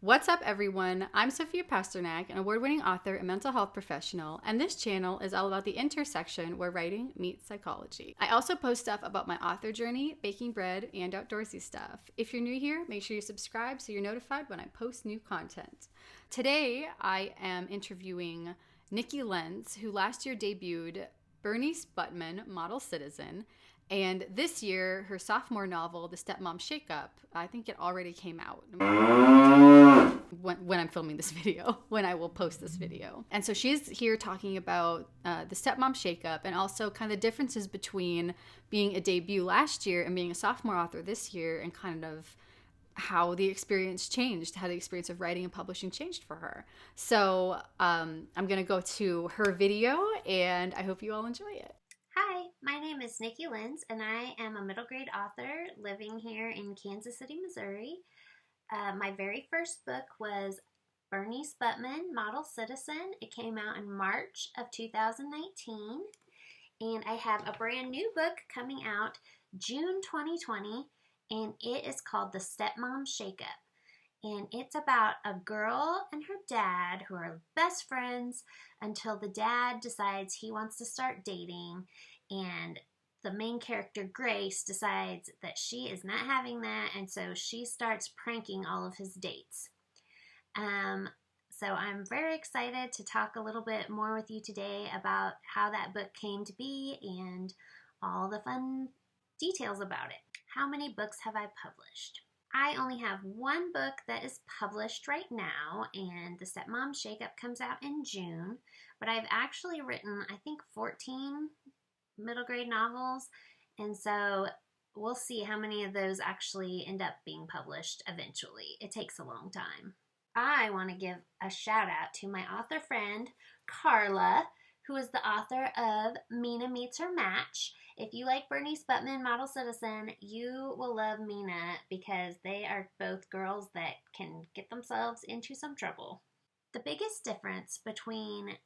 What's up, everyone? I'm Sofiya Pasternack, an award-winning author and mental health professional, and this channel is all about the intersection where writing meets psychology. I also post stuff about my author journey, baking bread, and outdoorsy stuff. If you're new here, make sure you subscribe so you're notified when I post new content. Today, I am interviewing Niki Lenz, who last year debuted BERNICE BUTTMAN, Model Citizen, and this year, her sophomore novel, The STEPMOM SHAKEUP, I think it already came out when I'm filming this video, when I will post this video. And so she's here talking about the Stepmom Shakeup and also kind of the differences between being a debut last year and being a sophomore author this year, and kind of how the experience changed, how the experience of writing and publishing changed for her. So I'm going to go to her video, and I hope you all enjoy it. Hi, my name is Niki Lenz, and I am a middle grade author living here in Kansas City, Missouri. My very first book was BERNICE BUTTMAN, Model Citizen. It came out in March of 2019, and I have a brand new book coming out June 2020, and it is called The STEPMOM SHAKEUP. And it's about a girl and her dad who are best friends until the dad decides he wants to start dating, and the main character, Grace, decides that she is not having that, and so she starts pranking all of his dates. So I'm very excited to talk a little bit more with you today about how that book came to be and all the fun details about it. How many books have I published? I only have one book that is published right now, and The Stepmom Shakeup comes out in June, but I've actually written, I think, 14 middle grade novels, and so we'll see how many of those actually end up being published eventually. It takes a long time. I want to give a shout out to my author friend, Carla, who is the author of Mina Meets Her Match. If you like BERNICE BUTTMAN, Model Citizen, you will love Mina because they are both girls that can get themselves into some trouble. The biggest difference between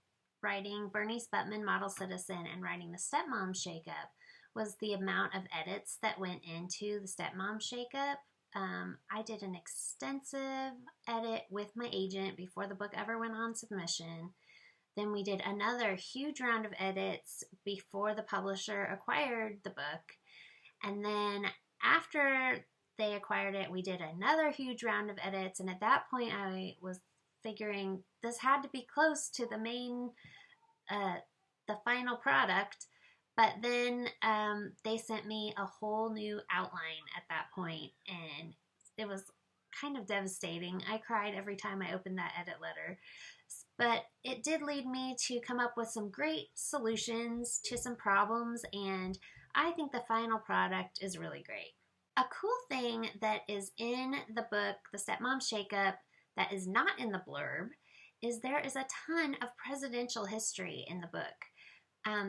writing BERNICE BUTTMAN, Model Citizen and writing The Stepmom Shakeup was the amount of edits that went into The Stepmom Shakeup. I did an extensive edit with my agent before the book ever went on submission. Then we did another huge round of edits before the publisher acquired the book. And then after they acquired it, we did another huge round of edits. And at that point, I was figuring this had to be close to the main, the final product. But then they sent me a whole new outline at that point, and it was kind of devastating. I cried every time I opened that edit letter. But it did lead me to come up with some great solutions to some problems, and I think the final product is really great. A cool thing that is in the book, The Stepmom Shakeup, that is not in the blurb, is there is a ton of presidential history in the book.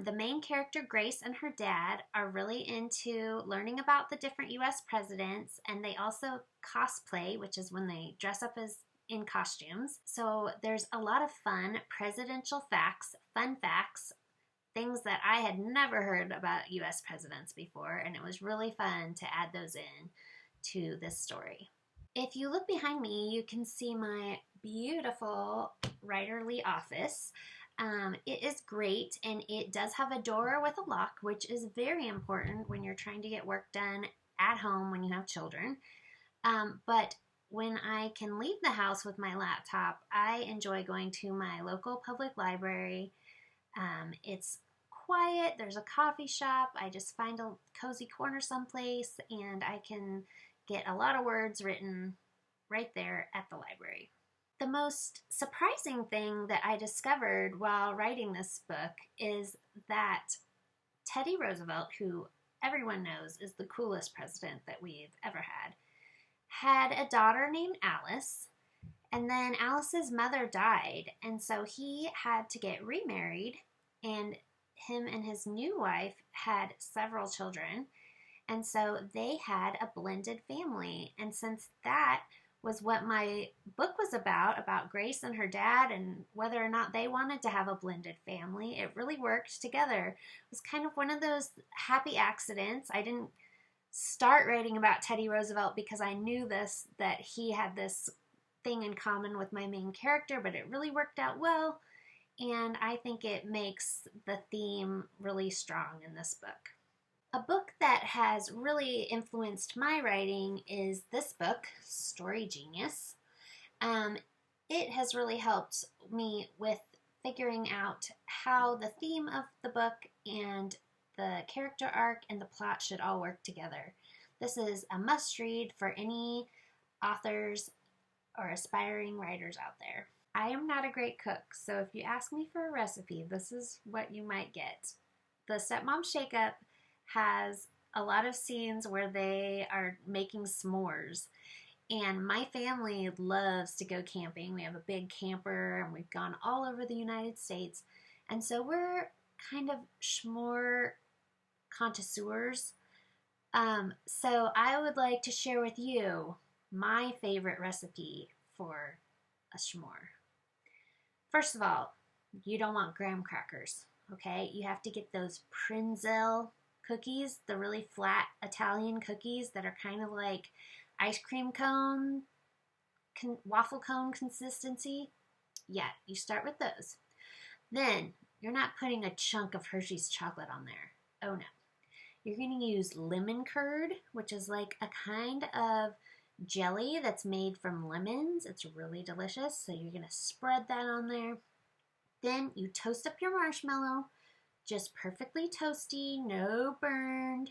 The main character, Grace, and her dad are really into learning about the different U.S. presidents, and they also cosplay, which is when they dress up as in costumes. So there's a lot of fun presidential facts, fun facts, things that I had never heard about U.S. presidents before, and it was really fun to add those in to this story. If you look behind me, you can see my beautiful writerly office. It is great, and it does have a door with a lock, which is very important when you're trying to get work done at home when you have children. But when I can leave the house with my laptop, I enjoy going to my local public library. It's quiet, there's a coffee shop, I just find a cozy corner someplace, and I can get a lot of words written right there at the library. The most surprising thing that I discovered while writing this book is that Teddy Roosevelt, who everyone knows is the coolest president that we've ever had a daughter named Alice, and then Alice's mother died, and so he had to get remarried, and him and his new wife had several children, and so they had a blended family. And since that was what my book was about Grace and her dad and whether or not they wanted to have a blended family, it really worked together. It was kind of one of those happy accidents. I didn't start writing about Teddy Roosevelt because I knew that he had this thing in common with my main character, but it really worked out well, and I think it makes the theme really strong in this book. A book that has really influenced my writing is this book, Story Genius. It has really helped me with figuring out how the theme of the book and the character arc and the plot should all work together. This is a must-read for any authors or aspiring writers out there. I am not a great cook, so if you ask me for a recipe, this is what you might get. The STEPMOM Shakeup has a lot of scenes where they are making s'mores. And my family loves to go camping. We have a big camper and we've gone all over the United States. And so we're kind of s'more connoisseurs. So I would like to share with you my favorite recipe for a s'more. First of all, you don't want graham crackers, okay? You have to get those Prinzel cookies, the really flat Italian cookies that are kind of like ice cream cone, waffle cone consistency. Yeah, you start with those. Then, you're not putting a chunk of Hershey's chocolate on there. Oh no. You're going to use lemon curd, which is like a kind of jelly that's made from lemons. It's really delicious. So you're going to spread that on there. Then you toast up your marshmallow, just perfectly toasty, no burned.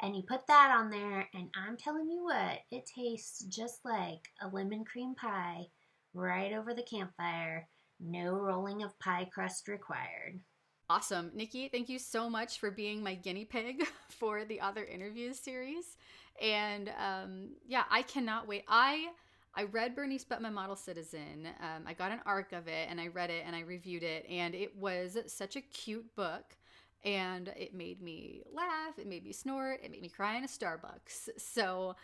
And you put that on there, and I'm telling you what, it tastes just like a lemon cream pie right over the campfire. No rolling of pie crust required. Awesome. Nikki, thank you so much for being my guinea pig for the Author Interviews series. And yeah, I cannot wait. I read Bernice Buttman Model Citizen. I got an arc of it, and I read it, and I reviewed it, and it was such a cute book. And it made me laugh, it made me snort, it made me cry in a Starbucks. So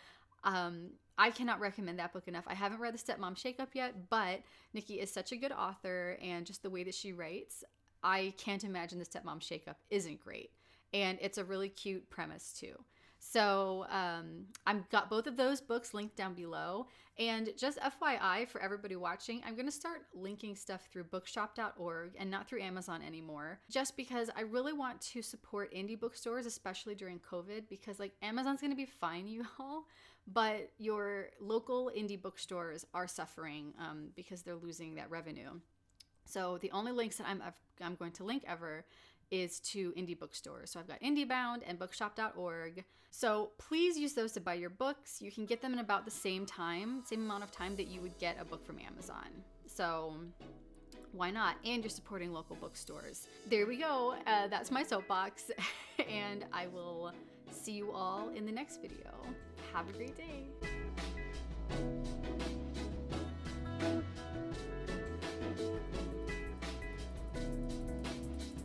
I cannot recommend that book enough. I haven't read the Stepmom Shakeup yet, but Nikki is such a good author, and just the way that she writes, I can't imagine the Stepmom Shakeup isn't great. And it's a really cute premise too. So I've got both of those books linked down below. And just FYI for everybody watching, I'm going to start linking stuff through bookshop.org and not through Amazon anymore, just because I really want to support indie bookstores, especially during COVID, because like Amazon's going to be fine, you all, but your local indie bookstores are suffering because they're losing that revenue. So the only links that I'm going to link ever is to indie bookstores. So I've got IndieBound and bookshop.org. So please use those to buy your books. You can get them in about the same amount of time that you would get a book from Amazon. So why not? And you're supporting local bookstores. There we go. That's my soapbox. And I will see you all in the next video. Have a great day.